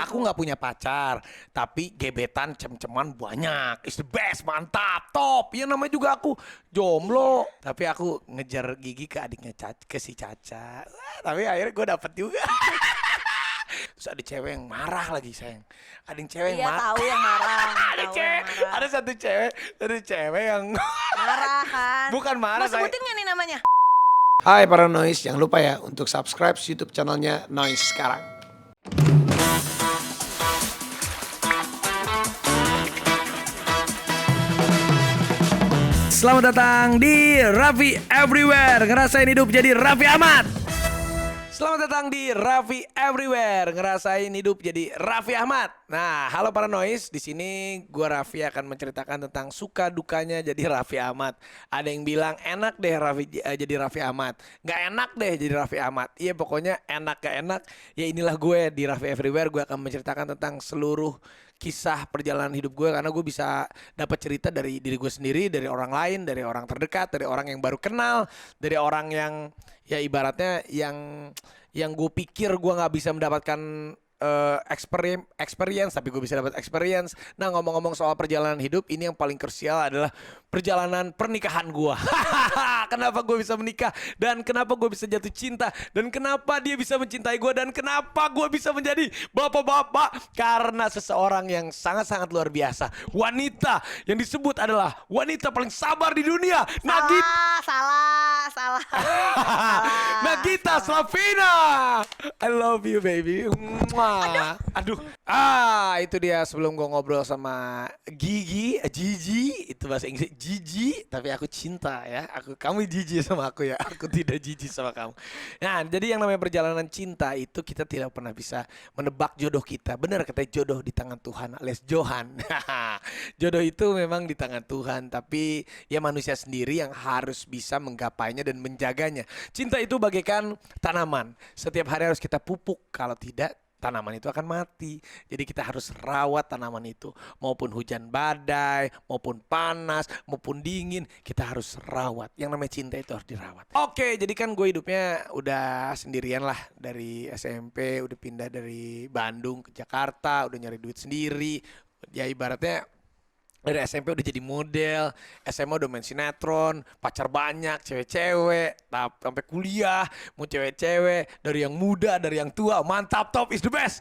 Aku nggak punya pacar, tapi gebetan cem-ceman banyak. It's the best, mantap, top. Ya namanya juga aku jomblo, tapi aku ngejar Gigi ke adiknya ke si Caca. Wah, tapi akhirnya gue dapet juga. Terus ada cewek yang marah lagi sayang. Ada yang cewek yang Iya marah. tahu yang marah. Ada Tahu cewek, yang marah. ada satu cewek yang Marah kan? bukan marah. Mau sebutin nggak nih namanya? Hai para Noise, jangan lupa ya untuk subscribe YouTube channelnya Noise sekarang. Selamat datang di Raffi Everywhere, ngerasain hidup jadi Raffi Ahmad. Selamat datang di Raffi Everywhere, ngerasain hidup jadi Raffi Ahmad. Nah, halo para Noise, di sini gua Raffi akan menceritakan tentang suka dukanya jadi Raffi Ahmad. Ada yang bilang enak deh jadi Raffi Ahmad, nggak enak deh jadi Raffi Ahmad. Iya pokoknya enak gak enak, ya inilah gue di Raffi Everywhere. Gue akan menceritakan tentang seluruh kisah perjalanan hidup gue, karena gue bisa dapat cerita dari diri gue sendiri, dari orang lain, dari orang terdekat, dari orang yang baru kenal, dari orang yang ya ibaratnya yang gue pikir gue nggak bisa mendapatkan experience, tapi gue bisa dapat experience. Nah, ngomong-ngomong soal perjalanan hidup, ini yang paling krusial adalah perjalanan pernikahan gue. Kenapa gue bisa menikah, dan kenapa gue bisa jatuh cinta, dan kenapa dia bisa mencintai gue, dan kenapa gue bisa menjadi bapak-bapak, karena seseorang yang sangat-sangat luar biasa, wanita yang disebut adalah wanita paling sabar di dunia, Nagita. Salah. Nagita Slavina, I love you baby. Aduh. Itu dia. Sebelum gue ngobrol sama Gigi, itu bahasa Inggris Gigi, tapi aku cinta ya. Kamu jijik sama aku ya. Aku tidak jijik sama kamu. Nah, jadi yang namanya perjalanan cinta itu kita tidak pernah bisa menebak jodoh kita. Benar kata jodoh di tangan Tuhan alias Johan. Jodoh itu memang di tangan Tuhan, tapi ya manusia sendiri yang harus bisa menggapainya dan menjaganya. Cinta itu bagaikan tanaman. Setiap hari harus kita pupuk, kalau tidak tanaman itu akan mati. Jadi kita harus rawat tanaman itu. Maupun hujan badai, maupun panas, maupun dingin, kita harus rawat. Yang namanya cinta itu harus dirawat. Oke, jadi kan gue hidupnya udah sendirian lah. Dari SMP udah pindah dari Bandung ke Jakarta, udah nyari duit sendiri. Ya ibaratnya dari SMP udah jadi model, SMA udah main sinetron, pacar banyak, cewek-cewek, sampai kuliah mau cewek-cewek, dari yang muda, dari yang tua, mantap, top, is the best.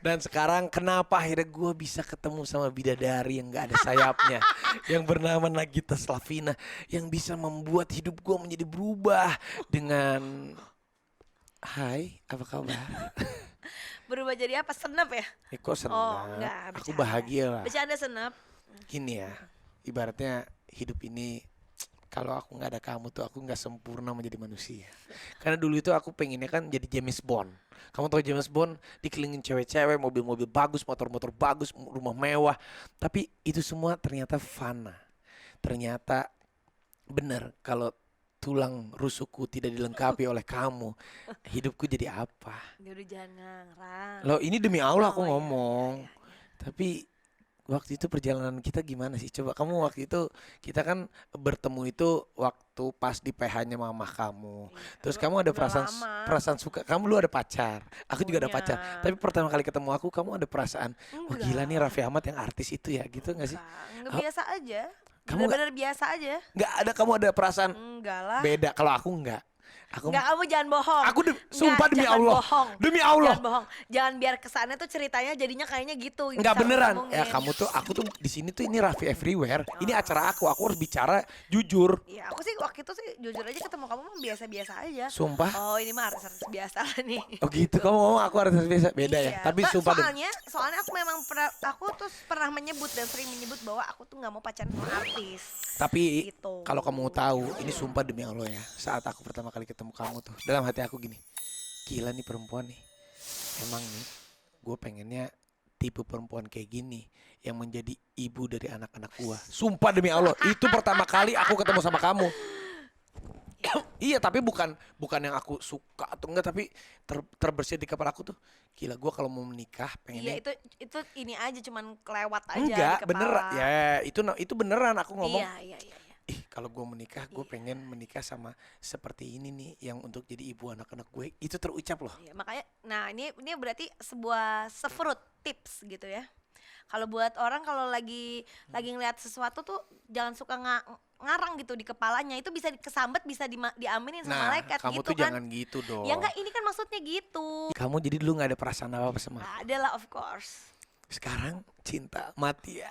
Dan sekarang kenapa akhirnya gue bisa ketemu sama bidadari yang gak ada sayapnya, yang bernama Nagita Slavina, yang bisa membuat hidup gue menjadi berubah dengan hai, apa kabar? Berubah jadi apa? Senep ya? Kok senang? Oh, enggak, Aku bercanda. bahagia lah. Bercanda senep. Gini ya, ibaratnya hidup ini kalau aku nggak ada kamu tuh aku nggak sempurna menjadi manusia. Karena dulu itu aku pengennya kan jadi James Bond. Kamu tahu James Bond, dikelilingin cewek-cewek, mobil-mobil bagus, motor-motor bagus, rumah mewah. Tapi itu semua ternyata fana. Ternyata benar kalau tulang rusukku tidak dilengkapi oleh kamu, hidupku jadi apa? Udah jangan ngarang. Loh, ini demi Allah aku Oh, iya, ngomong. iya. Tapi waktu itu perjalanan kita gimana sih? Coba kamu waktu itu, kita kan bertemu itu waktu pas di PH-nya mamah kamu. Terus kamu ada Udah perasaan lama. perasaan suka. Kamu lu ada pacar. Aku juga ada Punya. pacar. Tapi pertama kali ketemu aku, kamu ada perasaan, wah Enggak. gila nih Raffi Ahmad yang artis itu ya, gitu nggak sih? Enggak, biasa aja. Kamu Bener-bener biasa aja. Nggak ada, kamu ada perasaan Enggak lah. beda. Kalau aku nggak. Aku Enggak, kamu jangan bohong. Aku sumpah demi jangan Allah. Bohong. Demi Allah. Jangan bohong. Jangan biar kesannya tuh ceritanya jadinya kayaknya gitu. Enggak bisa beneran. ngomongin. Ya kamu tuh, aku tuh di sini tuh ini Raffi Everywhere. Ini acara aku harus bicara jujur. Iya, aku sih waktu itu sih jujur aja ketemu kamu mah biasa-biasa aja. Sumpah. Oh, ini mah artis-artis biasa lah nih. Oh gitu, kamu ngomong aku harus biasa beda ya. Iya. Tapi sumpah deh. Soalnya aku memang aku tuh pernah menyebut dan sering menyebut bahwa aku tuh nggak mau pacaran sama artis. Tapi Gitu. kalau kamu tahu, ini sumpah demi Allah ya. Saat aku pertama kali ketemu kamu tuh, dalam hati aku gini, gila nih perempuan nih. Emang nih, gue pengennya tipe perempuan kayak gini yang menjadi ibu dari anak-anak gue. Sumpah demi Allah, itu pertama kali aku ketemu sama kamu. Iya, tapi bukan yang aku suka atau enggak, tapi terbersit di kepala aku tuh, gila gue kalau mau menikah pengennya. Iya, itu ini aja cuman kelewat aja Enggak, di kepala. beneran. Ya, itu beneran aku ngomong. Iya. Ih, kalau gue menikah, gue pengen menikah sama seperti ini nih, yang untuk jadi ibu anak-anak gue. Itu terucap loh. Iya, makanya, nah ini berarti sebuah sefruit tips gitu ya. Kalau buat orang kalau lagi ngeliat sesuatu tuh jangan suka ngarang gitu di kepalanya, itu bisa kesambet, bisa diaminin sama Nah, malaikat kamu gitu tuh kan. jangan gitu dong. Ya enggak, ini kan maksudnya gitu. Kamu jadi dulu nggak ada perasaan apa-apa sama aku. Ada lah, of course. Sekarang cinta mati ya.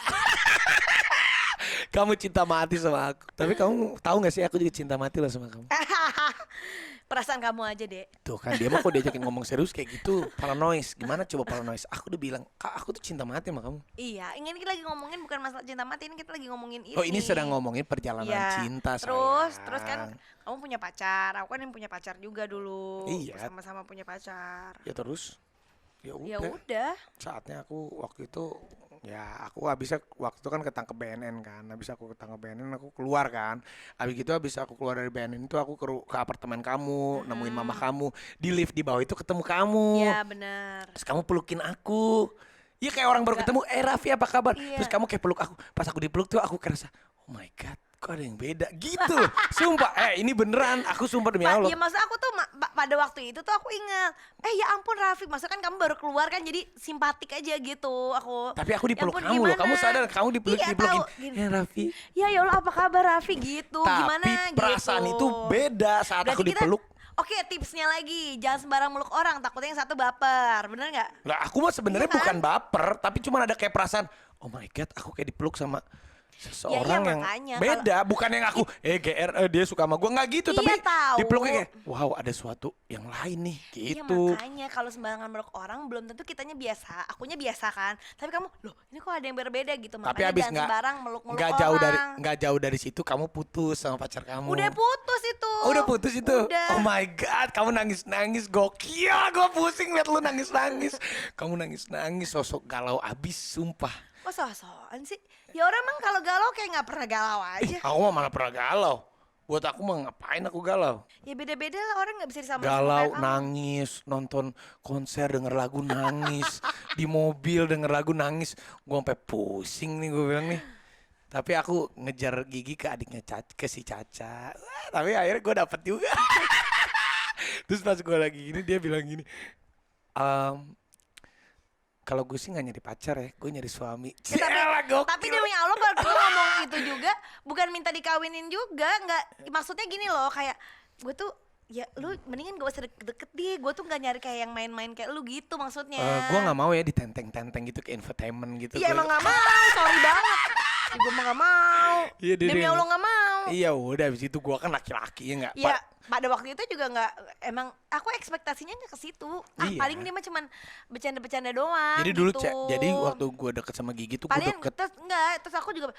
Kamu cinta mati sama aku. Tapi kamu tahu nggak sih, aku juga cinta mati loh sama kamu. Perasaan kamu aja, Dek. Tuh kan, dia mah kok diajakin ngomong serius kayak gitu, paranoid. Gimana coba paranoid? Aku udah bilang, Kak, aku tuh cinta mati sama kamu. Iya, ini kita lagi ngomongin bukan masalah cinta mati, ini kita lagi ngomongin ini. Oh, ini sedang ngomongin perjalanan Iya. cinta, Terus sayang. kan kamu punya pacar, aku kan yang punya pacar juga dulu. Iya. Sama-sama punya pacar. Ya terus, ya Ya udah. udah. Saatnya aku waktu itu, ya aku habisnya waktu itu kan ketangkep BNN kan. Habis aku ketangkep BNN, aku keluar kan. Habis aku keluar dari BNN itu, aku ke apartemen kamu, nemuin mama kamu. Di lift di bawah itu ketemu kamu. Ya benar. Terus kamu pelukin aku. Iya kayak orang baru ketemu, Raffi apa kabar? Iya. Terus kamu kayak peluk aku. Pas aku dipeluk tuh aku kerasa, oh my god, kok ada yang beda gitu. Sumpah, ini beneran, aku sumpah demi Allah. Ya maksud aku tuh pada waktu itu tuh aku ingat, ya ampun Raffi, maksudnya kan kamu baru keluar kan, jadi simpatik aja gitu aku. Tapi aku Ya dipeluk ampun, kamu loh, gimana? kamu sadar kamu Iya, dipelukin. tahu. Gini. Raffi. Ya Allah, apa kabar Raffi gitu? Gimana Tapi perasaan gitu. itu beda saat Berarti aku dipeluk. Oke, tipsnya lagi, jangan sembarang meluk orang, takutnya yang satu baper, bener nggak? Lah aku mah sebenarnya Iya kan? bukan baper, tapi cuma ada kayak perasaan, oh my god, aku kayak dipeluk sama seseorang yang makanya, beda, bukan yang aku GR dia suka sama gua, nggak gitu, Iya, tapi tahu. dipeluknya kayak wow, ada suatu yang lain nih Iya gitu. makanya kalau sembarangan meluk orang belum tentu kitanya biasa, akunya biasa kan. Tapi kamu, loh ini kok ada yang berbeda gitu. Tapi Makanya abis jangan sembarang meluk-meluk nggak orang. jauh dari situ kamu putus sama pacar kamu. Udah putus itu. Oh, udah putus itu. Udah. Oh my god, kamu nangis gokil, gua pusing liat lu nangis. Kamu nangis sosok galau abis, sumpah. Kok so-soan sih? Ya orang emang kalau galau kayak nggak pernah galau aja. Aku mah mana pernah galau. Buat aku mah ngapain aku galau? Ya beda-beda lah, orang nggak bisa disamain Galau, sama kayak kamu. nangis, nonton konser denger lagu nangis, di mobil denger lagu nangis. Gua sampai pusing nih, gue bilang nih. Tapi aku ngejar Gigi ke adiknya ke si Caca. Wah, tapi akhirnya gue dapet juga. Terus pas gue lagi gini, dia bilang gini, kalau gue sih gak nyari pacar ya, gue nyari suami. Ya, Cialah, gokil. tapi demi Allah kalau kita ngomong itu juga bukan minta dikawinin juga, nggak, maksudnya gini loh, kayak gue tuh ya lu mendingan gak usah deket-deket deh, gue tuh nggak nyari kayak yang main-main kayak lu gitu maksudnya. Gue gak mau ya ditenteng-tenteng gitu, ke infotainment gitu. Iya emang gak mau, sorry banget. Gue mah gak mau. Iya, Demi Allah gak mau. Iya udah, abis itu gue kan laki-laki ya gak? Iya, pada waktu itu juga nggak, emang aku ekspektasinya nggak ke situ. Iya. Paling dia mah cuman bercanda-bercanda doang. Jadi dulu gitu. jadi waktu gue deket sama Gigi tuh gue Kalian deket. terus aku juga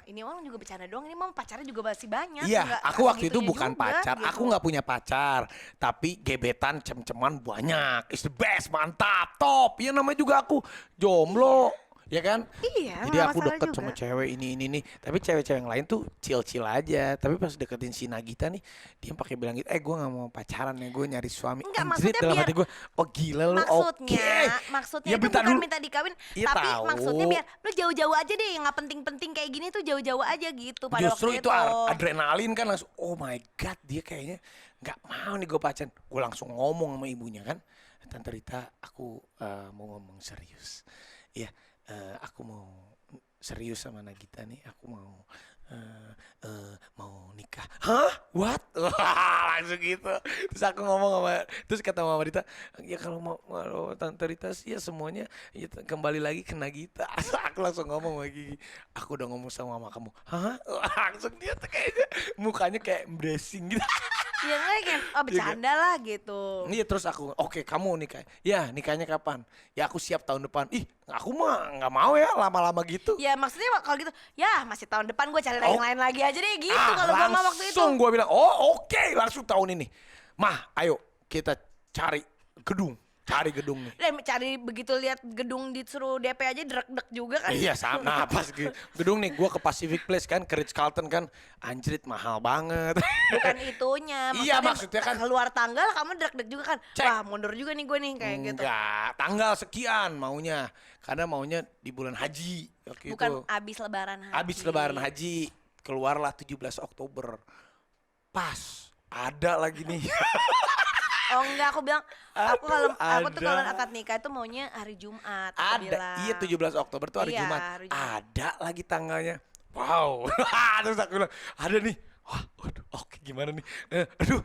ini orang juga bercanda doang, ini mah pacarnya juga masih banyak. Iya, nggak aku waktu itu segitunya bukan juga, pacar, gitu. aku nggak punya pacar, tapi gebetan cem-ceman banyak. It's the best, mantap, top. Ya namanya juga aku jomblo, ya kan? Iya, Jadi nggak aku masalah deket juga. sama cewek ini nih. Tapi cewek-cewek yang lain tuh chill-chill aja. Tapi pas deketin si Nagita nih, dia pakai bilang gitu, gue nggak mau pacaran ya, gue nyari suami. Enggak, Anjrit, maksudnya dalam biar- hati gue, oh gila lu, Maksudnya Ya, itu bentar bukan dulu. minta dikawin, Iya, tapi tahu. maksudnya biar lu jauh-jauh aja deh, yang nggak penting-penting kayak gini tuh jauh-jauh aja gitu pada Justru waktu itu adrenalin kan langsung, oh my god, dia kayaknya nggak mau nih gue pacaran. Gue langsung ngomong sama ibunya kan, Tante Rita, aku mau ngomong serius. Iya, aku mau serius sama Nagita nih, aku mau nikah. Hah? What? Wah, langsung gitu. Terus aku ngomong terus kata Mama Rita, ya kalau Tante Rita sih ya semuanya ya kembali lagi ke Nagita. Aku langsung ngomong lagi, aku udah ngomong sama mama kamu. Hah? Langsung dia tuh kayaknya mukanya kayak embracing gitu. Ya enggak kan, bercanda lah gitu. Iya, terus aku, oke, kamu nikah. Ya, nikahnya kapan? Ya aku siap tahun depan. Ih, aku mah nggak mau ya lama-lama gitu. Ya maksudnya kalau gitu, ya masih tahun depan gue cari yang lain lagi aja deh gitu. Kalau gue mah waktu itu. Langsung gue bilang, oh oke, langsung tahun ini. Mah, ayo kita cari gedung nih. Dan cari begitu lihat gedung disuruh DP aja drek-dek juga kan. Iya, sama. Nah, pas gedung nih, gue ke Pacific Place kan, ke Ritz Carlton kan, anjrit mahal banget. Bukan itunya. Iya, maksudnya kan keluar tanggal kamu drek-dek juga kan. Cek. Wah mundur juga nih gue nih kayak gitu. Enggak, tanggal sekian maunya. Karena maunya di bulan haji waktu Bukan itu. abis lebaran haji. Habis lebaran haji. keluarlah 17 Oktober. Pas ada lagi nih. Oh enggak, aku bilang aku kalau aku tuh kalau ada. akad nikah itu maunya hari Jumat. Aku Ada, bilang. iya 17 Oktober tuh hari Iya, Jumat. hari Jumat. Ada lagi tanggalnya. Wow. Terus aku bilang, ada nih. Wah, waduh, oke gimana nih? Aduh,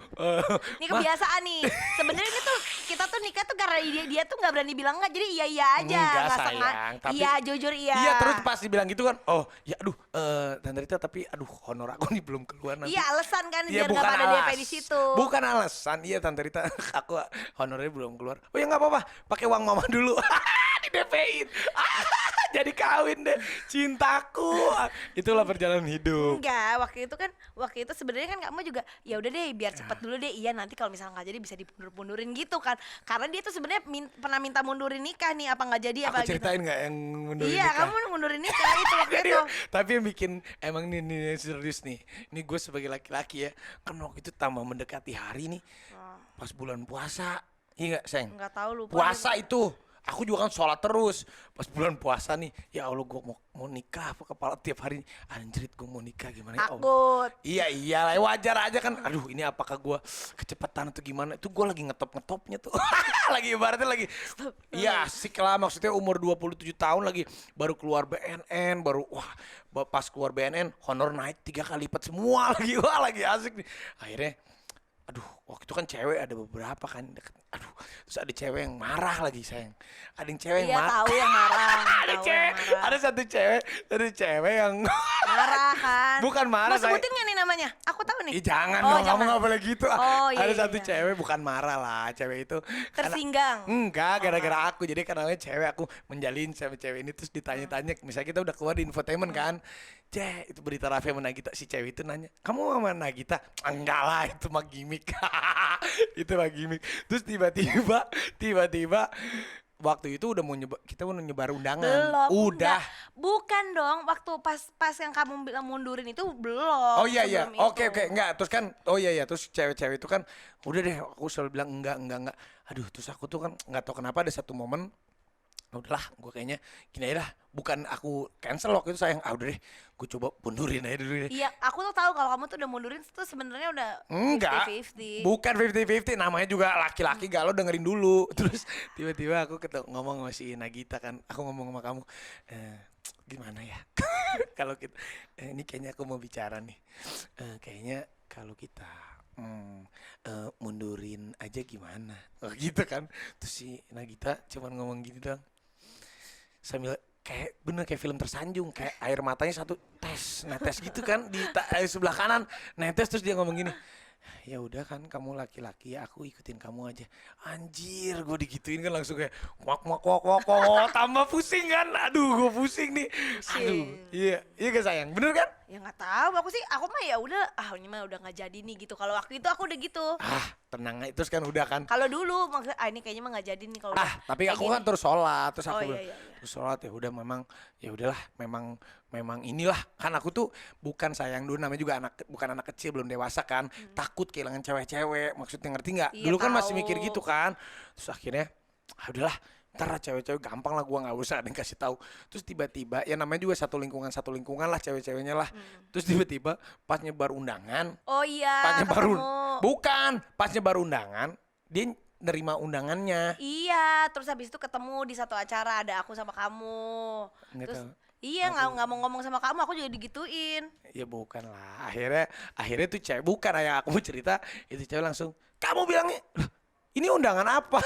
Ini Ma, kebiasaan nih. Sebenarnya ini tuh kita tuh nikah tuh karena dia tuh nggak berani bilang enggak, jadi iya iya aja. enggak Nggak sayang, tapi iya jujur iya. iya terus pas dibilang gitu kan, oh ya aduh, Tante Rita tapi aduh honor aku nih belum keluar nanti. Iya alasan kan Iya biar nggak pada DP di situ. bukan alasan, iya Tante Rita, aku honornya belum keluar. Oh ya nggak apa-apa, pakai uang mama dulu, di DP-in, jadi kawin deh, cintaku. Itulah perjalanan hidup. Enggak, waktu itu sebenarnya kan kamu juga ya udah deh biar cepet dulu deh. Iya nanti kalau misalnya nggak jadi bisa dipundur-pundurin gitu kan. Karena dia tuh sebenarnya pernah minta mundurin nikah nih, apa nggak jadi Aku apa gitu. ceritain nggak yang mundurin Iya, nikah? kamu mundurin nikah itu waktu Jadi, itu. tapi yang bikin emang ini serius nih. Ini gue sebagai laki-laki ya, kan waktu itu tambah mendekati hari nih, Oh, pas bulan puasa. Iya nggak, Seng? nggak tahu lupa. Puasa itu aku juga kan sholat terus pas bulan puasa nih, ya Allah gue mau nikah apa kepala tiap hari anjrit gue mau nikah gimana ya Allah. Takut. Iya iyalah wajar aja kan, aduh ini apakah gue kecepatan atau gimana, itu gue lagi ngetopnya tuh. Lagi ibaratnya lagi iya asik lah, maksudnya umur 27 tahun lagi baru keluar BNN, baru wah pas keluar BNN honor naik 3 kali lipat semua lagi, wah lagi asik nih akhirnya. Aduh, waktu itu kan cewek ada beberapa kan deket. Aduh, terus ada cewek yang marah lagi sayang. Ada yang cewek yang Iya marah. tahu yang marah. Ada tahu cewek, yang marah. ada satu cewek yang Marah kan. bukan marah Mau sayang. sebutin nggak nih namanya? Aku tahu nih. Ih jangan Oh, dong, kamu jangan. nggak boleh gitu. Oh, iya, Ada iya, satu iya. cewek bukan marah lah, cewek itu Tersinggang. enggak, gara-gara aku. Jadi karena cewek aku menjalin sama cewek ini terus ditanya-tanya, misalnya kita udah keluar di infotainment kan. Itu berita Raffi sama Nagita, si cewek itu nanya, "Kamu sama Nagita?" Enggak lah, itu mah gimmick. Itu mah gimmick. Terus tiba-tiba waktu itu udah kita mau nyebar undangan. Belum. Udah. enggak. Bukan dong, waktu pas yang kamu bilang mundurin itu belum. Oh iya iya, sebelum oke itu. enggak, terus kan, oh iya iya, terus cewek-cewek itu kan, udah deh, aku selalu bilang enggak, aduh, terus aku tuh kan nggak tahu kenapa ada satu momen, udahlah, gue kayaknya gini aja lah, bukan aku cancel waktu itu sayang, udah deh, gue coba mundurin aja dulu deh. Iya, aku tuh tahu kalau kamu tuh udah mundurin tuh sebenarnya udah Enggak, 50-50. bukan 50-50, namanya juga laki-laki galau dengerin dulu. Terus tiba-tiba aku ngomong sama si Nagita kan, aku ngomong sama kamu, gimana ya, kalau kita, ini kayaknya aku mau bicara nih, kayaknya kalau kita mundurin aja gimana, gitu kan. Terus si Nagita cuman ngomong gini doang, sambil kayak film tersanjung, kayak air matanya satu netes gitu kan di sebelah kanan netes, terus dia ngomong gini, ya udah kan kamu laki-laki ya aku ikutin kamu aja. Anjir, gue digituin kan langsung kayak wak, tambah pusing kan, aduh gue pusing nih, aduh. Iya gak sayang, bener kan? Ya nggak tahu, aku mah ya udah, ini mah udah nggak jadi nih gitu. Kalau waktu itu aku udah gitu. Tenang aja, terus kan udah kan. Kalau dulu maksudnya ini kayaknya mah nggak jadi nih kalau udah. Tapi kayak aku gini. kan terus sholat, terus Oh, aku iya. terus sholat, ya udah memang, ya udahlah, memang inilah kan aku tuh bukan sayang dulu, namanya juga bukan anak kecil, belum dewasa kan, takut kehilangan cewek-cewek, maksudnya ngerti nggak? Iya, Dulu kan masih tahu. mikir gitu kan, terus akhirnya udahlah, ntar lah cewek-cewek gampang lah, gua nggak usah ada yang kasih tahu. Terus tiba-tiba ya namanya juga satu lingkungan lah cewek-ceweknya lah. Terus tiba-tiba pas nyebar undangan, Oh iya, pas nyebar ketemu. pas nyebar undangan, dia nerima undangannya. Iya, terus habis itu ketemu di satu acara ada aku sama kamu. Nggak Terus tahu. iya nggak mau ngomong sama kamu, aku juga digituin. Ya bukan lah, akhirnya tuh cewek, bukan yang aku mau cerita, itu cewek langsung, kamu bilangnya, "Loh, ini undangan apa?"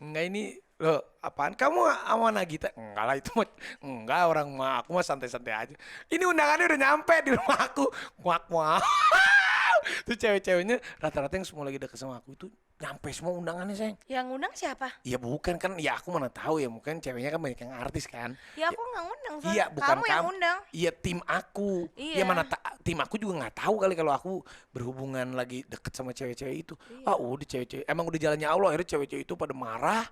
Enggak, ini loh apaan, kamu sama Nagita? Enggak lah, itu mah enggak, orang mah aku mah santai-santai aja. Ini undangannya udah nyampe di rumah aku. Muak. Tuh cewek-ceweknya rata-rata yang semua lagi deket sama aku itu nyampe semua undangannya, sayang. Yang ngundang siapa? Ya bukan kan, ya aku mana tahu ya, mungkin ceweknya kan banyak yang artis kan. Ya aku nggak ngundang, soalnya Iya, bukan kamu yang ngundang. Iya, tim aku. Iya. Ya mana tim aku juga nggak tahu kali kalau aku berhubungan lagi deket sama cewek-cewek itu. Iya. Udah cewek-cewek. Emang udah jalannya Allah, akhirnya cewek-cewek itu pada marah.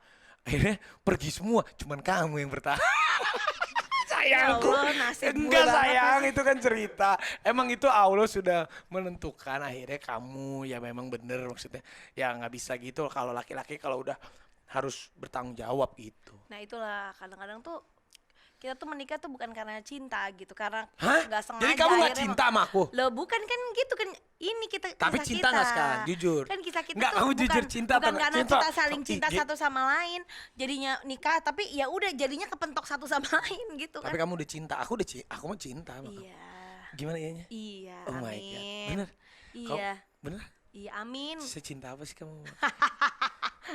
Akhirnya pergi semua, cuman kamu yang bertahan. Sayangku. Ya Allah, nasib gue Enggak banget sayang, sih. itu kan cerita. Emang itu Allah sudah menentukan, akhirnya kamu ya memang bener, maksudnya. Ya nggak bisa gitu kalau laki-laki, kalau udah harus bertanggung jawab gitu. Nah itulah kadang-kadang tuh kita tuh menikah tuh bukan karena cinta gitu, karena Hah? nggak sengaja. Jadi kamu nggak akhirnya cinta sama aku? Loh bukan kan gitu kan, ini kita Tapi kisah cinta kita. nggak sekarang? Jujur. Kan kisah kita Nggak, tuh kamu bukan, jujur cinta bukan atau karena cinta? kita saling cinta Ih, satu sama lain jadinya nikah, tapi ya udah jadinya kepentok satu sama lain gitu kan. Tapi kamu udah cinta, aku mah cinta sama kamu. Iya. Gimana ianya? Iya, Oh my God. amin. Bener? Iya. Bener? Iya, amin. Secinta apa sih kamu?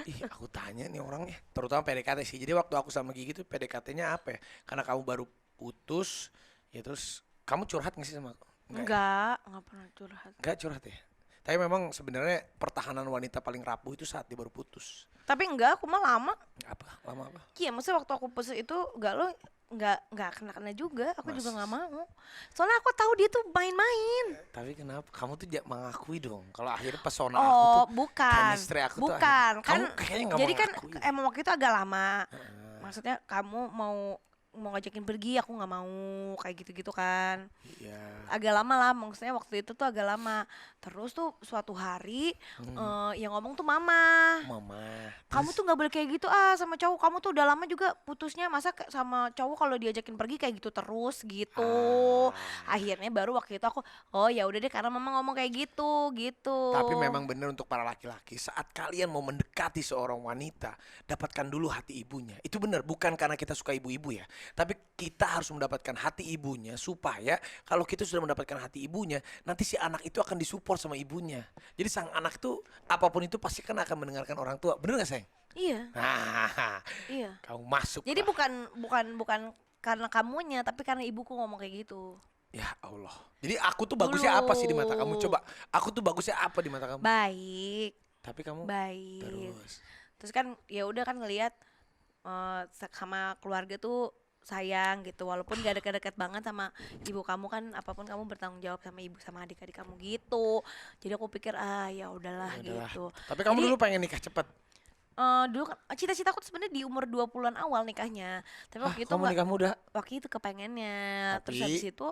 Ih, aku tanya nih orangnya, terutama PDKT sih. Jadi waktu aku sama Gigi tuh PDKT-nya apa ya? Karena kamu baru putus, ya terus kamu curhat gak sih sama aku? Enggak pernah curhat. Enggak curhat ya? Tapi memang sebenarnya pertahanan wanita paling rapuh itu saat dia baru putus. Tapi enggak, aku mah lama. Apa? Lama apa? Iya, maksudnya waktu aku putus itu enggak kena juga. Aku juga nggak mau. Soalnya aku tahu dia tuh main-main. Tapi kenapa? Kamu tuh mengakui dong. Kalau akhirnya pesona aku Oh, tuh, bukan. chemistry aku tuh Bukan. akhirnya- Kan kamu kayaknya nggak jadi kan mengakui. emang waktu itu agak lama. Maksudnya kamu mau ngajakin pergi, aku nggak mau, kayak gitu-gitu kan. Iya. Agak lama lah, maksudnya waktu itu tuh agak lama. Terus tuh suatu hari yang ngomong tuh mama. Mama. Kamu tuh nggak boleh kayak gitu sama cowok. Kamu tuh udah lama juga putusnya, masa sama cowok kalau diajakin pergi kayak gitu terus gitu. Akhirnya baru waktu itu aku, oh ya udah deh, karena mama ngomong kayak gitu. Tapi memang benar untuk para laki-laki, saat kalian mau mendekati seorang wanita, dapatkan dulu hati ibunya. Itu benar, bukan karena kita suka ibu-ibu ya. Tapi kita harus mendapatkan hati ibunya supaya kalau kita sudah mendapatkan hati ibunya, nanti si anak itu akan disupport sama ibunya. Jadi sang anak tuh apapun itu pasti kan akan mendengarkan orang tua. Bener gak sayang? Iya, Nah, iya. kamu masuk. Jadi lah. bukan karena kamunya, tapi karena ibuku ngomong kayak gitu. Ya Allah. Jadi aku tuh bagusnya apa sih di mata kamu? Dulu. Coba, aku tuh bagusnya apa di mata kamu? Baik, Tapi kamu baik. terus. Terus kan ya udah kan ngelihat sama keluarga tuh sayang gitu, walaupun gak deket-deket banget sama ibu kamu, kan apapun kamu bertanggung jawab sama ibu sama adik-adik kamu gitu. Jadi aku pikir ya udahlah Ya udahlah. gitu. Tapi kamu Jadi, dulu pengen nikah cepet. dulu kan cita-citaku tuh sebenarnya di umur 20-an awal nikahnya. Tapi waktu itu Kamu nikah muda. waktu itu kepengennya. Terus Tapi- habis itu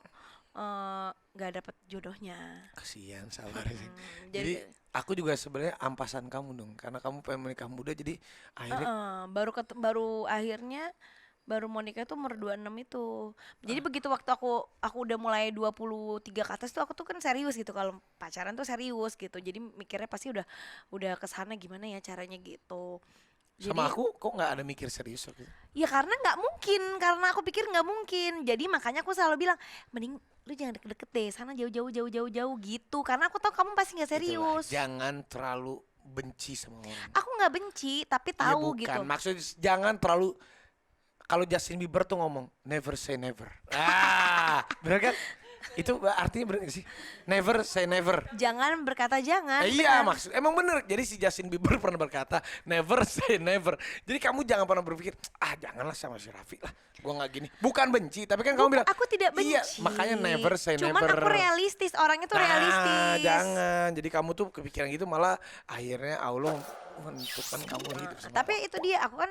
nggak dapet jodohnya. Kasihan sabar sih. Hmm, Jadi aku juga sebenarnya ampasan kamu dong, karena kamu pengen menikah muda, jadi akhirnya baru akhirnya baru mau nikah tuh umur 26 itu. Jadi begitu waktu aku udah mulai 23 ke atas tuh, aku tuh kan serius gitu, kalau pacaran tuh serius gitu. Jadi mikirnya pasti udah kesana gimana ya caranya gitu. sama aku kok nggak ada mikir serius waktu itu. Ya karena nggak mungkin, karena aku pikir nggak mungkin. Jadi makanya aku selalu bilang, mending lu jangan deket-deket deh, sana jauh-jauh gitu. Karena aku tahu kamu pasti nggak Itulah, serius. jangan terlalu benci sama orang. Aku nggak benci, tapi Ya tahu bukan, gitu. maksudnya jangan terlalu. Kalau Justin Bieber tuh ngomong never say never. Bener kan? Itu artinya bener gak sih? Never say never. Jangan berkata jangan. Iya, benar. maksud emang bener. Jadi si Justin Bieber pernah berkata never say never. Jadi kamu jangan pernah berpikir janganlah sama si Raffi lah, gua nggak gini. Bukan benci, tapi kan kamu bilang Aku tidak benci. iya, makanya never say Cuman never. aku realistis, orangnya tuh realistis. Jangan. Jadi kamu tuh kepikiran gitu, malah akhirnya Allah menentukan kamu hidup sama Tapi itu dia, aku kan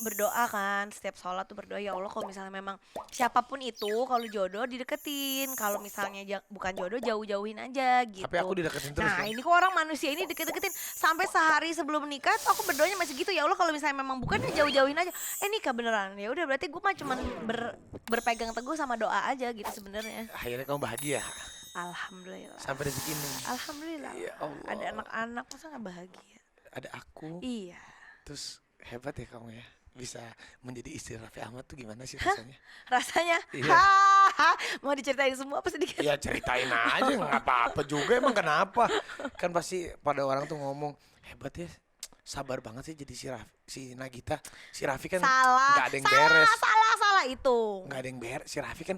berdoa kan, setiap sholat tuh berdoa, ya Allah kalau misalnya memang siapapun itu, kalau jodoh dideketin, kalau misalnya bukan jodoh jauh-jauhin aja gitu. Tapi aku dideketin terus. Nah kan? ini kok orang manusia ini deket-deketin sampai sehari sebelum nikah tuh aku berdoanya masih gitu, ya Allah kalau misalnya memang bukan ya jauh-jauhin aja. Nikah beneran, ya udah berarti gue mah cuman berpegang teguh sama doa aja gitu sebenarnya. Akhirnya kamu bahagia Alhamdulillah. sampai detik ini. Alhamdulillah. Ya Allah. Ada anak-anak masa nggak bahagia? Ada aku. Iya. Terus hebat ya kamu ya. Bisa menjadi istri Raffi Ahmad tuh gimana sih rasanya? Rasanya, Iya. mau diceritain semua apa sedikit? Ya ceritain aja, nggak apa-apa juga, emang kenapa? Kan pasti pada orang tuh ngomong, hebat ya, sabar banget sih jadi si Nagita. Si Raffi kan Salah, nggak ada yang beres. salah itu. Nggak ada yang beres, si Raffi kan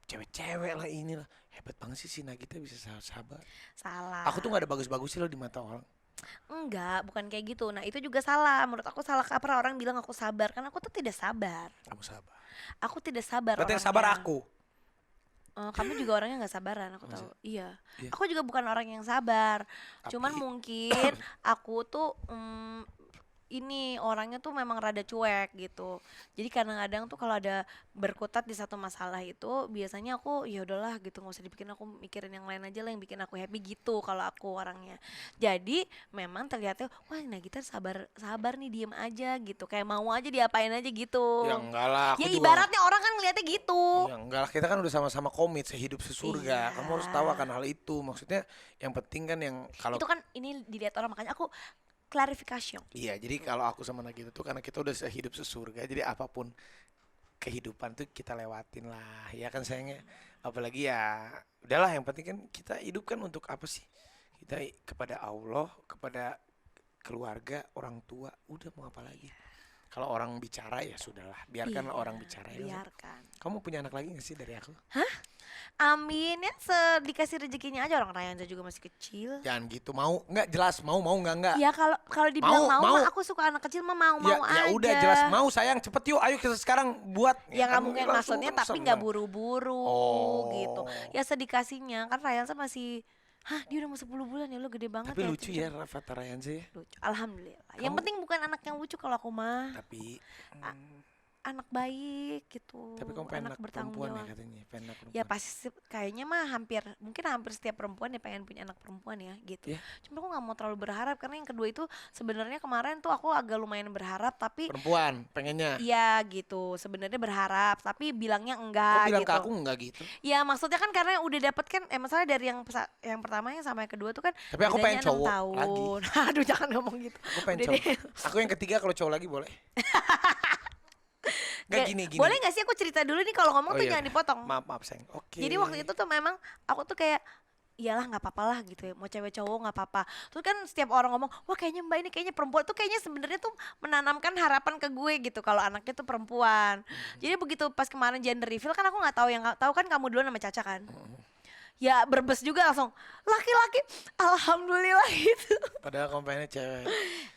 cewek-cewek lah inilah. Hebat banget sih si Nagita bisa sabar. Salah. Aku tuh nggak ada bagus-bagus sih loh di mata orang. Enggak, bukan kayak gitu. Nah itu juga salah. Menurut aku salah kaprah orang bilang aku sabar, karena aku tuh tidak sabar. Kamu sabar. Aku tidak sabar. Berarti yang sabar orangnya. aku. Kamu juga orangnya nggak sabaran, aku tahu. Iya. Iya. Aku juga bukan orang yang sabar. Cuman Tapi- mungkin aku tuh ini orangnya tuh memang rada cuek gitu. Jadi kadang-kadang tuh kalau ada berkutat di satu masalah itu biasanya aku ya udahlah gitu, nggak usah dibikin, aku mikirin yang lain aja lah yang bikin aku happy gitu kalau aku orangnya. Jadi memang terlihatnya wah Nagita sabar sabar nih, diem aja gitu, kayak mau aja diapain aja gitu. Ya enggak lah, aku Ya juga ibaratnya orang kan ngeliatnya gitu. ya enggak lah, kita kan udah sama-sama komit sehidup sesurga. Iya. Kamu harus tahu akan hal itu. Maksudnya yang penting kan yang kalau Itu kan ini dilihat orang, makanya aku klarifikasi. iya, jadi kalau aku sama Nagita tuh karena kita udah sehidup sesurga, jadi apapun kehidupan tuh kita lewatin lah. Ya kan sayangnya. Apalagi ya udahlah, yang penting kan kita hidup kan untuk apa sih? Kita kepada Allah, kepada keluarga, orang tua, udah mau apa lagi? Kalau orang bicara ya sudahlah, biarkanlah Iya, orang bicara ya. biarkan. Kamu punya anak lagi gak sih dari aku? Amin ya, dikasih rezekinya aja, orang Rayanza juga masih kecil. Jangan gitu, mau nggak jelas mau nggak? Ya kalau kalau dibilang Mau, mau, mau. mah aku suka anak kecil mah mau Ya, mau ya aja. udah jelas mau sayang, cepet yuk, ayo kita sekarang buat. Ya nggak kan mungkin langsung maksudnya, kan tapi nggak seneng. buru-buru Oh. gitu. Ya sedikasinya kan Rayanza masih, hah dia udah mau 10 bulan ya, lo gede banget. Tapi ya, lucu ya Rafa Tarayansa ya. lucu. Alhamdulillah. Yang Kamu- penting bukan anak yang lucu kalau aku mah, Tapi anak baik gitu. tapi kamu pengen anak anak bertanggung perempuan ya jawab. katanya, pengen anak perempuan. Ya pasti kayaknya mah mungkin hampir setiap perempuan ya pengen punya anak perempuan ya gitu. Iya. Cuma aku nggak mau terlalu berharap, karena yang kedua itu sebenarnya kemarin tuh aku agak lumayan berharap, tapi Perempuan pengennya. iya gitu, sebenarnya berharap tapi bilangnya Kok enggak bilang gitu. ke aku enggak gitu? Ya maksudnya kan karena udah dapet kan, masalah dari yang pertamanya sama yang kedua tuh kan Tapi aku pengen bedanya 6 cowok tahun. Aduh jangan ngomong gitu. Aku pengen Udah cowok. deh. Aku yang ketiga kalau cowok lagi boleh. Enggak Kayak, gini. boleh gak sih aku cerita dulu nih, kalau ngomong Oh tuh iya. jangan dipotong. Maaf sayang. Oke. Jadi waktu itu tuh memang aku tuh kayak iyalah nggak apa-apa lah gitu ya, mau cewek cowok nggak apa-apa. Terus kan setiap orang ngomong wah kayaknya mbak ini kayaknya perempuan, tuh kayaknya sebenarnya tuh menanamkan harapan ke gue gitu kalau anaknya tuh perempuan. Jadi begitu pas kemarin gender reveal kan aku nggak tahu, yang tahu kan kamu duluan sama Caca kan. Ya berbes juga langsung laki-laki, alhamdulillah gitu. Padahal kamu pengennya cewek.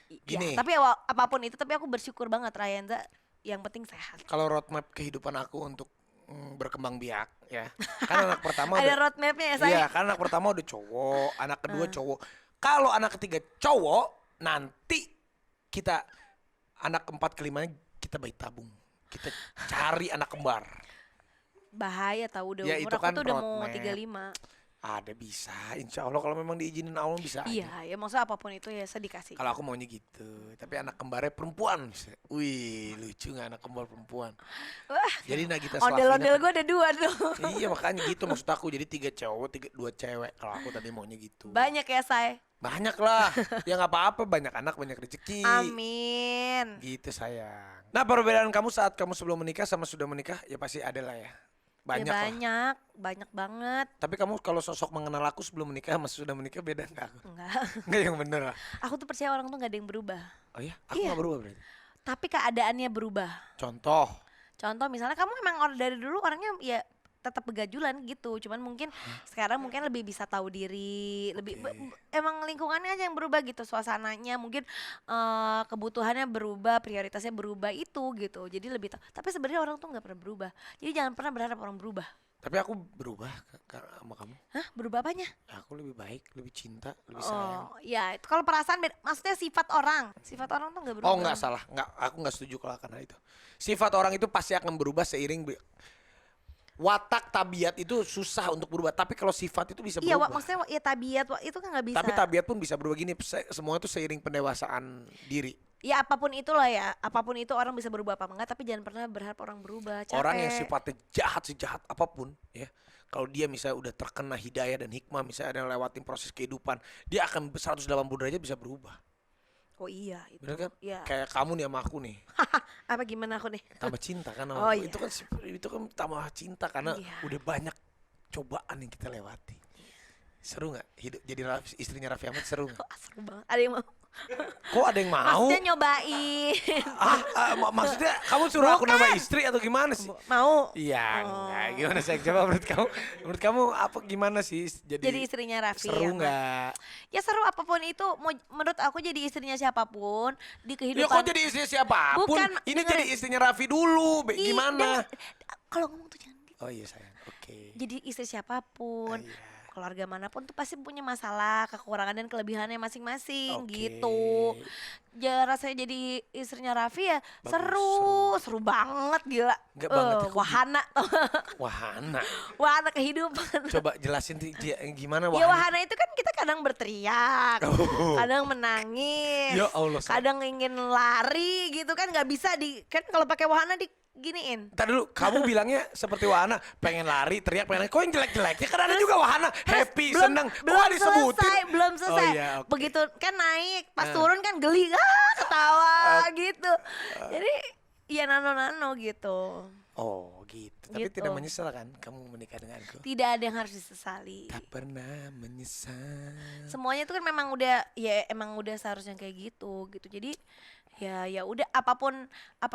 Ya, Gini. tapi apapun itu, tapi aku bersyukur banget Rayanza, yang penting sehat. Kalau roadmap kehidupan aku untuk berkembang biak ya. Kan anak pertama Ada udah roadmapnya ya saya. iya, kan anak pertama udah cowok, anak kedua cowok. Kalau anak ketiga cowok, nanti kita anak keempat kelimanya kita bayi tabung. Kita cari anak kembar. Bahaya tahu, udah Ya, umur itu aku kan tuh udah mau roadmap. 35. Ada bisa, insya Allah kalau memang diizinin Allah bisa aja. Iya, ya maksudnya apapun itu ya sedikasih. Kalau aku maunya gitu, tapi anak kembarnya perempuan. Wih, lucu nggak anak kembar perempuan? Wah, Jadi Nagita ondel-ondel Slavina. gue ada 2 tuh. Iya makanya gitu maksud aku. Jadi 3 cowok, 2 cewek. Kalau aku tadi maunya gitu. Banyak ya say. Banyak lah. Ya nggak apa-apa. Banyak anak, banyak rezeki. Amin. Gitu sayang. Nah perbedaan kamu saat kamu sebelum menikah sama sudah menikah ya pasti ada lah ya. Banyak Ya lah. banyak banget. Tapi kamu kalau sosok mengenal aku sebelum menikah sama sudah menikah beda nggak aku? Enggak. Nggak yang bener lah. Aku tuh percaya orang tuh gak ada yang berubah. Oh ya? Aku Iya. nggak berubah berarti. Tapi keadaannya berubah. Contoh. Contoh misalnya kamu emang dari dulu orangnya ya tetap begajulan gitu, cuman mungkin sekarang mungkin lebih bisa tahu diri, lebih Oke. emang lingkungannya aja yang berubah gitu, suasananya mungkin kebutuhannya berubah, prioritasnya berubah itu gitu, jadi lebih tahu. Tapi sebenarnya orang tuh nggak pernah berubah, jadi jangan pernah berharap orang berubah. Tapi aku berubah sama kamu. Hah, berubah apanya? Aku lebih baik, lebih cinta, lebih sayang. Oh ya, itu kalau perasaan beda, maksudnya sifat orang tuh nggak berubah. Oh enggak salah, enggak, aku enggak setuju kalau karena itu. Sifat orang itu pasti akan berubah seiring watak tabiat itu susah untuk berubah, tapi kalau sifat itu bisa Iya, berubah. maksudnya ya tabiat itu kan nggak bisa. Tapi tabiat pun bisa berubah gini, semua itu seiring pendewasaan diri. Ya apapun itulah ya, apapun itu orang bisa berubah apa enggak, tapi jangan pernah berharap orang berubah. Capek. Orang yang sifatnya jahat sejahat apapun ya, kalau dia misalnya udah terkena hidayah dan hikmah, misalnya ada yang lewatin proses kehidupan, dia akan 180 derajat bisa berubah. Oh iya itu. Bener kan? Iya. Kayak kamu nih sama aku nih, Apa gimana aku nih? tambah cinta kan sama Oh, aku. iya. Itu kan tambah cinta karena Iya. udah banyak cobaan yang kita lewati. Seru nggak hidup jadi istrinya Raffi Ahmad, seru nggak? Oh, seru banget. Ada yang mau? Kok ada yang mau? Maksudnya nyobain. Maksudnya kamu suruh aku nambah istri atau gimana sih? Mau? Iya, Oh. enggak. Gimana sih? Coba menurut kamu apa gimana sih Jadi istrinya Raffi. seru Ahmad. nggak? Ya seru apapun itu. Menurut aku jadi istrinya siapapun di Ya kehidupan. kok jadi istrinya siapapun? Bukan, Ini dengerin. jadi istrinya Raffi dulu. Gimana? Kalau ngomong tuh jangan gitu. Oh iya sayang. Oke. Jadi istri siapapun. Iya. Keluarga manapun tuh pasti punya masalah, kekurangan dan kelebihannya masing-masing Oke. gitu. rasanya jadi istrinya Raffi ya Bagus, seru banget gila. Nggak banget ya, kok Wahana, Wahana. wahana kehidupan. Coba jelasin gimana Ya wahana. wahana itu kan kita kadang berteriak, Oh. kadang menangis, Ya Allah, kadang ingin lari gitu kan nggak bisa kan kalau pakai wahana diginiin. Ntar dulu, kamu bilangnya seperti wahana, pengen lari, teriak, pengen lari. Kok yang jelek-jeleknya? Kan ada juga wahana, happy, seneng. Kok disebutin? Belum selesai. Oh, iya, oke. Begitu kan naik, pas turun kan geli, ketawa gitu. Jadi ya nano-nano gitu. Oh gitu, tapi Gitu. tidak menyesal kan kamu menikah denganku? Tidak ada yang harus disesali. Tak pernah menyesal. Semuanya itu kan memang udah ya emang udah seharusnya kayak gitu. Jadi ya udah apapun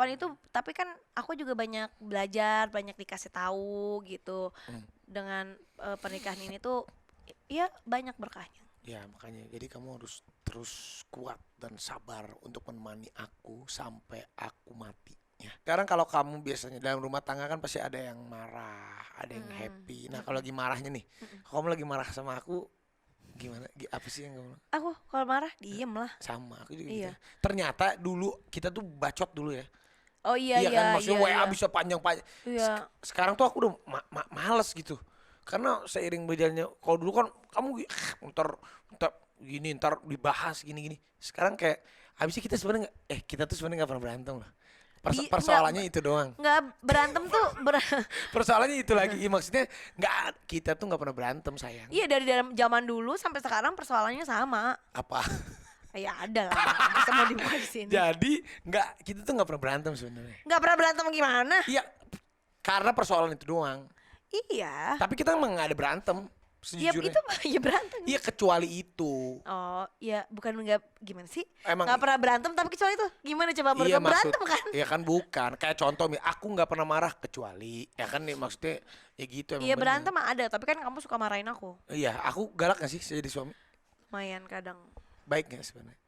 itu, tapi kan aku juga banyak belajar, banyak dikasih tahu gitu. Dengan pernikahan ini tuh ya banyak berkahnya. Ya makanya, jadi kamu harus terus kuat dan sabar untuk menemani aku sampai aku mati. Ya. Sekarang kalau kamu biasanya dalam rumah tangga kan pasti ada yang marah, ada yang happy. Nah kalau lagi marahnya nih, kalau kamu lagi marah sama aku, gimana? Apa sih yang kamu? Aku kalau marah diem lah. Sama aku juga Iya. gitu. Ternyata dulu kita tuh bacot dulu ya. Oh iya kan maksudnya WA iya. bisa panjang-panjang. Iya. Sekarang tuh aku udah males gitu. Karena seiring berjalannya, kalau dulu kan kamu ntar gini, ntar dibahas gini-gini. Sekarang kayak habisnya kita sebenarnya kita tuh sebenarnya nggak pernah berantem lah. Persoalannya itu doang. Nggak berantem tuh Persoalannya itu lagi. Ya, maksudnya kita tuh nggak pernah berantem sayang. iya dari dalam zaman dulu sampai sekarang persoalannya sama. Apa? Ya ada lah. Masa mau dibuat di sini. Jadi kita tuh nggak pernah berantem sebenarnya. Nggak pernah berantem gimana? Iya, karena persoalan itu doang. Iya. Tapi kita emang nggak ada berantem. Ya Sejujurnya. itu ya berantem. Iya kecuali itu. Oh ya bukan nggak gimana sih? Emang Nggak pernah berantem tapi kecuali itu gimana coba mereka berantem kan? Iya kan bukan. Kayak contoh aku nggak pernah marah kecuali ya kan nih maksudnya ya gitu emang. Iya bener. berantem mah ada tapi kan kamu suka marahin aku. Iya, aku galak gak sih jadi suami? Lumayan kadang. Baik gak sebenarnya?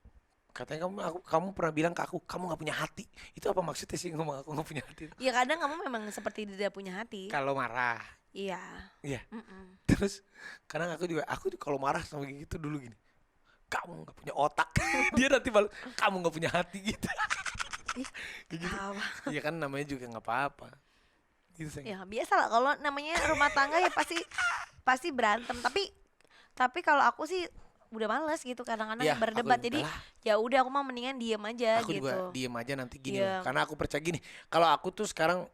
Katanya kamu pernah bilang ke aku, kamu nggak punya hati. Itu apa maksudnya sih ngomong aku nggak punya hati? Ya kadang kamu memang seperti tidak punya hati. Kalau marah. Iya. Iya. Terus kadang aku juga kalau marah sama gitu dulu gini. Kamu nggak punya otak. Dia nanti balas, kamu nggak punya hati gitu. Kayak gitu. Iya kan namanya juga nggak apa-apa. Gitu sayang. Ya biasa lah kalau namanya rumah tangga ya pasti berantem. Tapi kalau aku sih udah males gitu kadang-kadang Ya, berdebat. aku Jadi udahlah. ya udah aku mah mendingan diem aja Aku gitu. juga diem aja nanti gini Iya. loh. Karena aku percaya gini, kalau aku tuh sekarang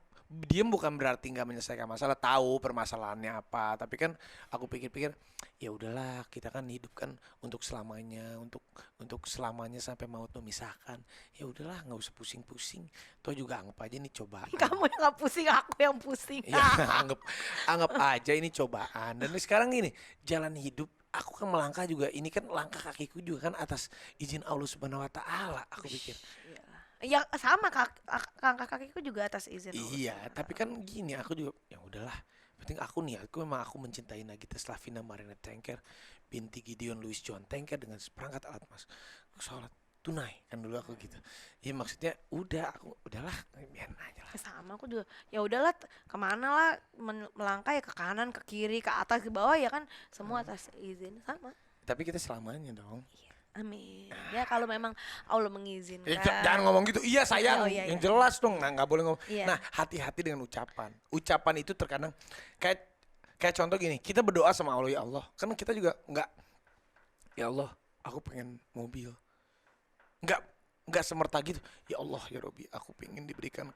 diem bukan berarti nggak menyelesaikan masalah, tahu permasalahannya apa, tapi kan aku pikir-pikir ya udahlah, kita kan hidup kan untuk selamanya, untuk selamanya sampai maut memisahkan. Ya udahlah, nggak usah pusing-pusing. Toh juga anggap aja ini cobaan. Kamu yang gak pusing, aku yang pusing. Ya anggap aja ini cobaan. Dan sekarang gini, jalan hidup aku kan melangkah juga, ini kan langkah kakiku juga kan atas izin Allah Subhanahu wa taala, aku pikir. Ya sama kakak kakiku juga atas izin Allah. Iya, tapi kan gini, aku juga ya udahlah. Penting aku memang aku mencintai Nagita Slavina Marina Tengker binti Gideon Louis John Tengker dengan seperangkat alat mas sholat tunai kan dulu aku gitu. Ya maksudnya udahlah biar aja lah. Sama aku juga. Ya udahlah kemana lah melangkah ya ke kanan, ke kiri, ke atas, ke bawah ya kan semua atas izin sama. Tapi kita selamanya dong. Iya. Amin. Ya kalau memang Allah mengizinkan. Jangan ngomong gitu. Iya sayang, Oh, iya, yang iya. jelas dong. Nah nggak boleh ngomong. Iya. Nah hati-hati dengan ucapan. Ucapan itu terkadang kayak contoh gini. Kita berdoa sama Allah, ya Allah. Kan kita juga nggak. Ya Allah, aku pengen mobil. Nggak semerta gitu. Ya Allah, ya Robi, aku pengen diberikan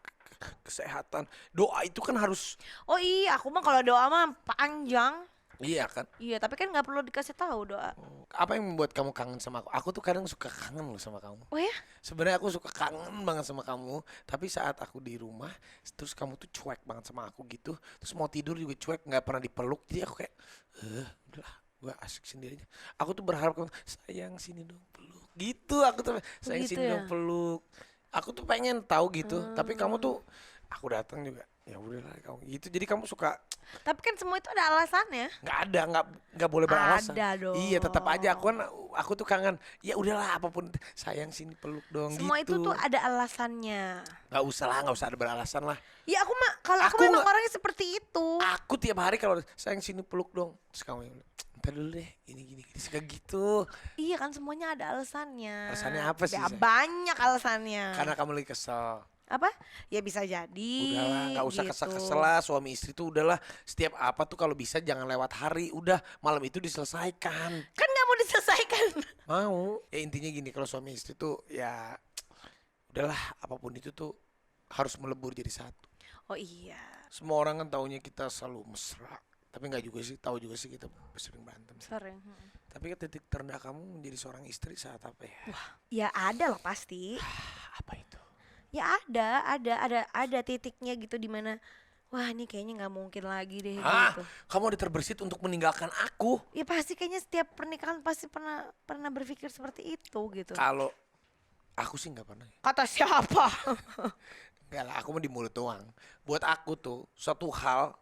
kesehatan. Doa itu kan harus. Oh iya, aku mah kalau doa mah panjang. Iya kan. Iya, tapi kan nggak perlu dikasih tahu doa. Apa yang membuat kamu kangen sama aku? Aku tuh kadang suka kangen loh sama kamu. Oh ya? Sebenarnya aku suka kangen banget sama kamu, tapi saat aku di rumah, terus kamu tuh cuek banget sama aku gitu, terus mau tidur juga cuek, nggak pernah dipeluk, jadi aku kayak, udahlah, gue asik sendirinya. Aku tuh berharap kamu, sayang sini dong peluk, gitu. Aku tuh sayang Begitu sini ya? dong peluk. Aku tuh pengen tahu gitu, tapi kamu tuh, aku datang juga, ya udahlah kamu gitu. Jadi kamu suka Tapi kan semua itu ada alasannya. nggak boleh beralasan. Ada dong. Iya tetap aja aku tuh kangen. Ya udahlah apapun sayang sini peluk dong Semua gitu. itu tuh ada alasannya. Nggak usah ada beralasan lah. Ya aku mah kalau aku Aku memang nggak- orangnya seperti itu. Aku tiap hari kalau sayang sini peluk dong, terus kamu Entar dulu deh, gini suka gitu. Iya kan semuanya ada alasannya. Alasannya apa sih, Ya, Say? banyak alasannya. Karena kamu lagi kesel. Apa? Ya bisa jadi. Udahlah, nggak usah gitu. kesel-kesel lah. Suami istri tuh udahlah. Setiap apa tuh kalau bisa jangan lewat hari. Udah malam itu diselesaikan. Kan nggak mau diselesaikan. Mau? Ya intinya gini, kalau suami istri tuh ya udahlah, apapun itu tuh harus melebur jadi satu. Oh iya. Semua orang kan taunya kita selalu mesra. Tapi nggak juga sih, tahu juga sih kita sering berantem. Sering. Tapi titik terendah kamu menjadi seorang istri saat apa ya? Ya ada lah pasti. Apa itu? Ya ada titiknya gitu di mana wah ini kayaknya nggak mungkin lagi deh Hah? gitu. Kamu ada terbersit untuk meninggalkan aku? Ya pasti kayaknya setiap pernikahan pasti pernah berpikir seperti itu gitu. Kalau aku sih nggak pernah. Kata siapa? Enggak lah, aku mah di mulut doang. Buat aku tuh suatu hal,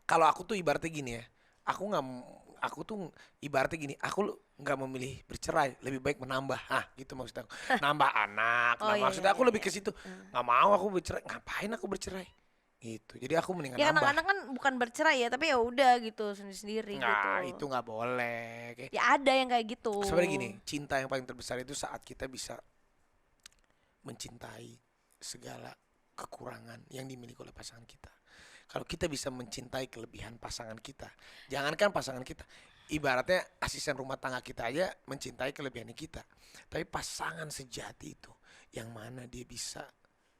kalau aku tuh ibaratnya gini ya, aku tuh ibaratnya gini, aku nggak memilih bercerai, lebih baik menambah, gitu maksud aku. Nambah anak, Oh, iya, maksudnya iya, aku lebih iya. ke situ. Nggak mau aku bercerai, ngapain aku bercerai? Gitu. Jadi aku mendingan Ya nambah. kadang-kadang kan bukan bercerai ya, tapi ya udah gitu sendiri-sendiri Nggak, gitu. itu nggak boleh. Kayak, Ya ada yang kayak gitu. sebenarnya gini, cinta yang paling terbesar itu saat kita bisa mencintai segala kekurangan yang dimiliki oleh pasangan kita. Kalau kita bisa mencintai kelebihan pasangan kita, jangankan pasangan kita, ibaratnya asisten rumah tangga kita aja mencintai kelebihannya kita. Tapi pasangan sejati itu yang mana dia bisa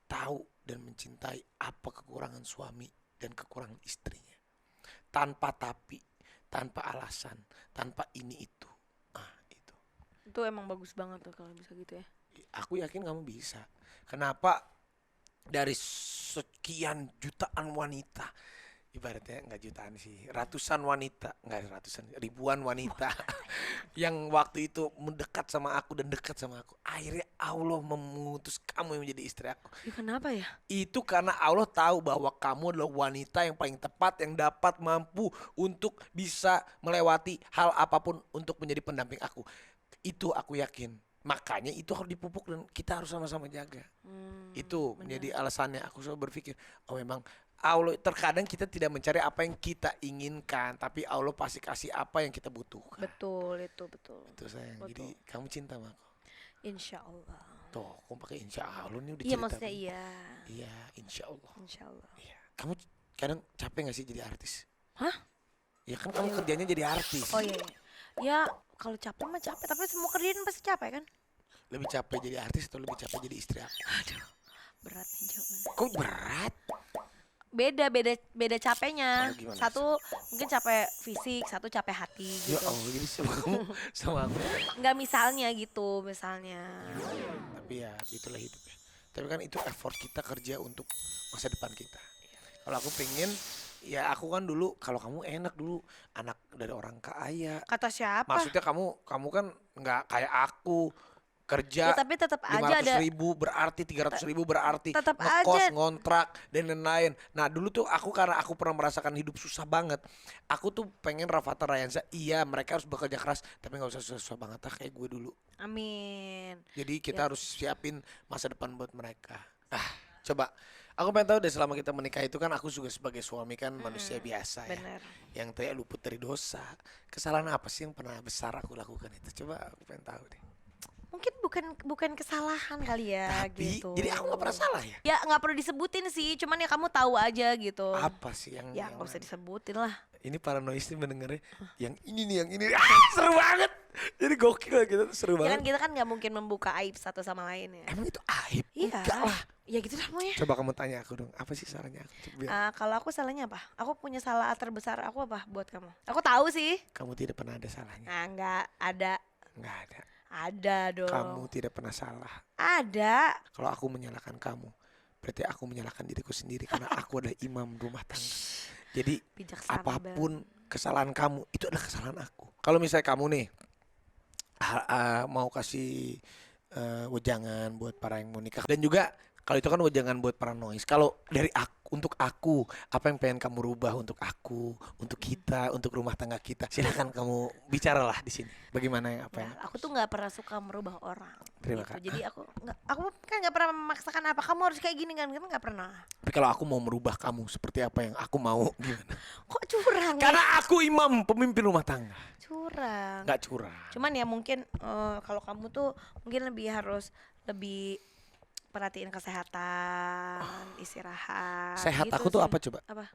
tahu dan mencintai apa kekurangan suami dan kekurangan istrinya. Tanpa tapi, tanpa alasan, tanpa ini itu. Itu. Itu emang bagus banget tuh kalau bisa gitu ya. Aku yakin kamu bisa. Kenapa dari sekian jutaan wanita, ibaratnya nggak jutaan sih, ratusan wanita, nggak ratusan, ribuan wanita yang waktu itu mendekat sama aku dan dekat sama aku, akhirnya Allah mengutus kamu yang menjadi istri aku. Ya kenapa ya? Itu karena Allah tahu bahwa kamu adalah wanita yang paling tepat, yang dapat mampu untuk bisa melewati hal apapun untuk menjadi pendamping aku. Itu aku yakin. Makanya itu harus dipupuk dan kita harus sama-sama jaga. Itu menjadi alasannya aku selalu berpikir, oh memang Allah, terkadang kita tidak mencari apa yang kita inginkan, tapi Allah pasti kasih apa yang kita butuhkan. Betul itu betul. Itu sayang. Betul. Jadi kamu cinta sama aku. Insya Allah. Tuh, kamu pakai insya Allah nih udah Iya cerita. maksudnya iya. Iya, insya Allah. Insya Allah. Iya. Kamu kadang capek gak sih jadi artis? Hah? Ya kan kamu kerjanya jadi artis. Oh iya. Ya kalau capek mah capek, tapi semua kerjaan pasti capek kan? Lebih capek jadi artis atau lebih capek jadi istri aku? Aduh, berat nih jawabannya. Kok berat? Beda capeknya. Oh, gimana? Satu mungkin capek fisik, satu capek hati Ya gitu. Allah, jadi sama kamu sama aku. Nggak misalnya gitu, misalnya. Tapi ya itulah hidup ya. Tapi kan itu effort kita kerja untuk masa depan kita. Kalau aku pengen, ya aku kan dulu, kalau kamu enak dulu anak dari orang kaya. Kata siapa? Maksudnya kamu kan nggak kayak aku kerja Ya tapi tetap aja ada 500.000 berarti 300.000 berarti tetap ngekos, aja. ngontrak dan lain-lain. Nah dulu tuh aku karena aku pernah merasakan hidup susah banget. Aku tuh pengen Rafathar Rayansa, iya mereka harus bekerja keras tapi nggak usah susah banget kayak gue dulu. Amin. Jadi Ya. kita harus siapin masa depan buat mereka. Coba aku pengen tahu deh, selama kita menikah itu kan aku juga sebagai suami kan manusia biasa ya, Bener. yang tidak luput dari dosa. Kesalahan apa sih yang pernah besar aku lakukan itu? Coba aku pengen tahu deh. Mungkin bukan kesalahan kali ya Tapi gitu. jadi aku nggak pernah salah ya? Ya nggak perlu disebutin sih, cuman ya kamu tahu aja gitu. Apa sih yang Ya yang nggak usah mana? disebutin lah. Ini paranoid nih mendengarnya yang ini nih, yang ini. Seru banget. Jadi gokil gitu, seru Ya kan banget. kita kan nggak mungkin membuka aib satu sama lain ya. Emang itu aib? Iya. Enggak lah. Ya gitu lah semuanya. Coba kamu tanya aku dong, apa sih salahnya aku? Coba bilang. Kalau aku salahnya apa? Aku punya salah terbesar aku apa buat kamu? Aku tahu sih. Kamu tidak pernah ada salahnya. Nah, nggak ada. Nggak ada. Ada dong. Kamu tidak pernah salah. Ada. Kalau aku menyalahkan kamu, berarti aku menyalahkan diriku sendiri karena aku adalah imam rumah tangga. Jadi Bijaksana apapun kesalahan kamu itu adalah kesalahan aku. Kalau misalnya kamu nih mau kasih wejangan buat para yang mau nikah, dan juga kalau itu kan wejangan buat para noise. Kalau dari aku untuk aku. Apa yang pengen kamu rubah untuk aku, untuk kita, untuk rumah tangga kita. Silakan kamu bicaralah di sini. Bagaimana yang apa yang? Aku tuh nggak pernah suka merubah orang. Terima gitu. kasih. Jadi aku kan nggak pernah memaksakan apa kamu harus kayak gini kan nggak pernah. Tapi kalau aku mau merubah kamu seperti apa yang aku mau, gimana? Kok curang? Karena aku imam, pemimpin rumah tangga. Curang. Nggak curang. Cuman ya mungkin kalau kamu tuh mungkin lebih perhatiin kesehatan, istirahat. Sehat gitu aku tuh sih. apa coba? Apa?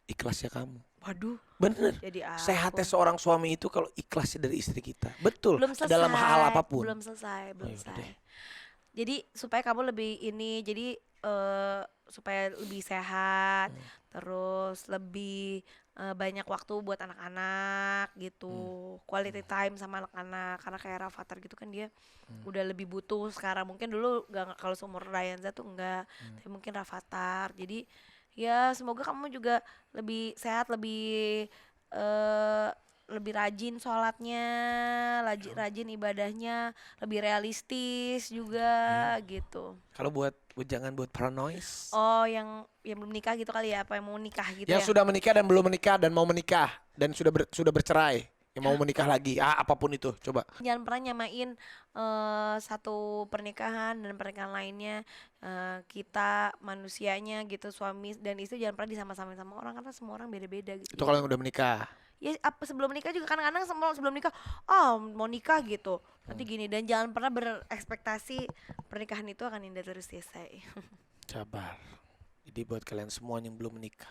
Ikhlasnya kamu. Waduh. Bener. Jadi Sehatnya ampun. seorang suami itu kalau ikhlasnya dari istri kita. Betul. Belum selesai. Dalam hal apapun. Belum selesai. Oh, ya udah deh. Jadi supaya kamu lebih ini, jadi supaya lebih sehat, terus lebih banyak waktu buat anak-anak gitu, quality time sama anak-anak. Karena kayak Rafathar gitu kan dia udah lebih butuh sekarang. Mungkin dulu nggak, kalau seumur Ryanza tuh enggak, tapi mungkin Rafathar. Jadi ya semoga kamu juga lebih sehat, lebih rajin sholatnya, rajin ibadahnya, lebih realistis juga gitu. Kalau buat jangan buat paranoid. Oh, yang belum nikah gitu kali ya, apa yang mau nikah gitu Yang ya? sudah menikah dan belum menikah dan mau menikah dan sudah bercerai, yang mau menikah lagi, apapun itu, coba. Jangan pernah nyamain satu pernikahan dan pernikahan lainnya. Kita manusianya gitu, suami dan istri jangan pernah disama-samain sama orang karena semua orang beda-beda gitu. Itu kalau yang udah menikah. Ya sebelum nikah juga kadang-kadang sebelum nikah mau nikah gitu nanti gini, dan jangan pernah berekspektasi pernikahan itu akan indah terus selesai. Sabar. Jadi buat kalian semua yang belum menikah,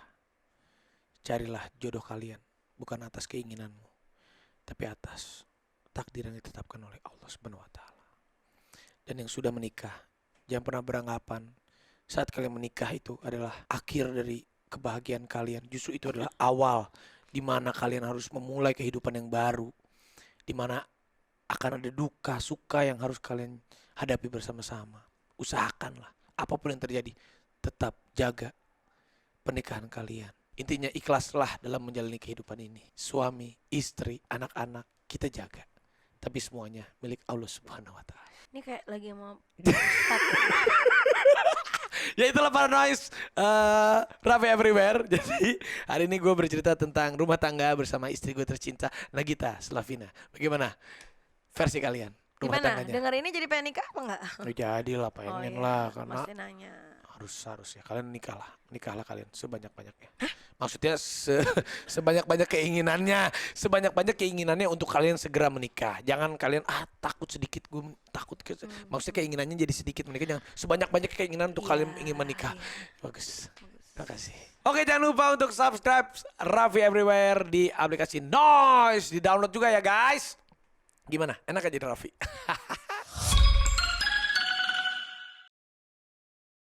carilah jodoh kalian bukan atas keinginanmu, tapi atas takdir yang ditetapkan oleh Allah Subhanahu wa taala. Dan yang sudah menikah, jangan pernah beranggapan saat kalian menikah itu adalah akhir dari kebahagiaan kalian. Justru itu adalah awal di mana kalian harus memulai kehidupan yang baru, di mana akan ada duka, suka yang harus kalian hadapi bersama-sama. Usahakanlah, apapun yang terjadi, tetap jaga pernikahan kalian. Intinya ikhlaslah dalam menjalani kehidupan ini. Suami, istri, anak-anak, kita jaga. Tapi semuanya milik Allah Subhanahu wa taala. Ini kayak lagi mau Ya itulah para noise Raffi Everywhere. Jadi hari ini gue bercerita tentang rumah tangga bersama istri gue tercinta, Nagita Slavina. Bagaimana versi kalian rumah gimana? tangganya? Denger ini jadi pengen nikah apa enggak? Jadi lah, pengen lah, karena Pasti nanya. harus ya kalian nikahlah kalian sebanyak-banyaknya. Maksudnya sebanyak-banyak keinginannya untuk kalian segera menikah. Jangan kalian takut sedikit, gue takut maksudnya keinginannya jadi sedikit menikah. Jangan sebanyak-banyak keinginan untuk kalian ingin menikah. Bagus. Terima kasih. Oke, jangan lupa untuk subscribe Raffi Everywhere di aplikasi Noise, di download juga ya guys. Gimana? Enak aja jadi Raffi.